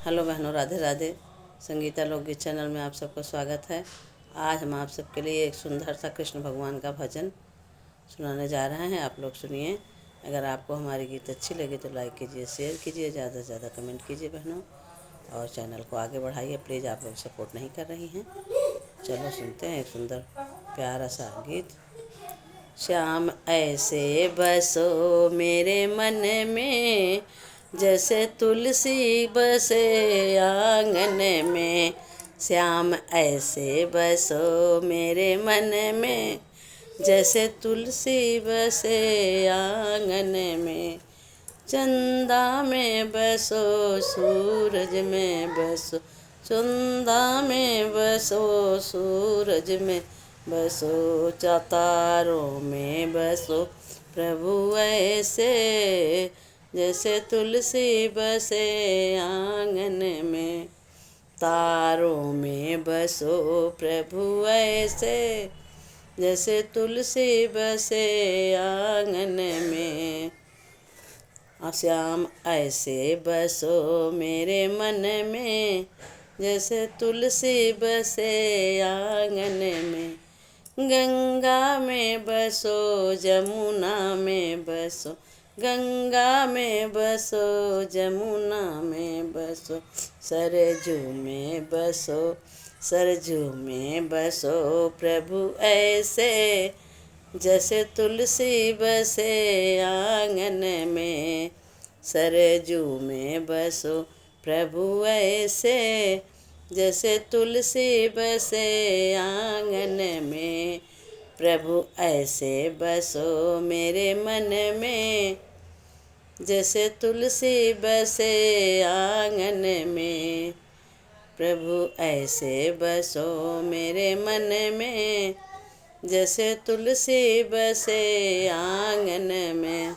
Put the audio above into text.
Hello बहनों, राधे राधे। संगीता लोकगीत channel में आप सबका स्वागत है। आज हम आप सबके लिए एक सुंदर सा कृष्ण भगवान का भजन सुनाने जा रहे हैं। आप लोग सुनिए। अगर आपको हमारी गीत अच्छी लगे तो लाइक कीजिए, शेयर कीजिए, ज़्यादा से ज़्यादा कमेंट कीजिए बहनों, और चैनल को आगे बढ़ाइए। प्लीज़, आप लोग सपोर्ट नहीं कर रही हैं। चलो सुनते हैं एक सुंदर प्यारा सा गीत। श्याम ऐसे बसो मेरे मन में, जैसे तुलसी बसे आंगन में। श्याम ऐसे बसो मेरे मन में, जैसे तुलसी बसे आंगन में। चंदा में बसो सूरज में बसो, चंदा में बसो सूरज में बसो, तारों में बसो प्रभु ऐसे, जैसे तुलसी बसे आंगन में। तारों में बसो प्रभु ऐसे, जैसे तुलसी बसे आंगन में। श्याम ऐसे बसो मेरे मन में, जैसे तुलसी बसे आंगन में। गंगा में बसो जमुना में बसो, गंगा में बसो जमुना में बसो। सरजू में बसो, सरजू में बसो प्रभु ऐसे, जैसे तुलसी बसे आंगन में। सरजू में बसो प्रभु ऐसे, जैसे तुलसी बसे आंगन में। प्रभु ऐसे बसो मेरे मन में, जैसे तुलसी बसे आंगन में। प्रभु ऐसे बसो मेरे मन में, जैसे तुलसी बसे आंगन में।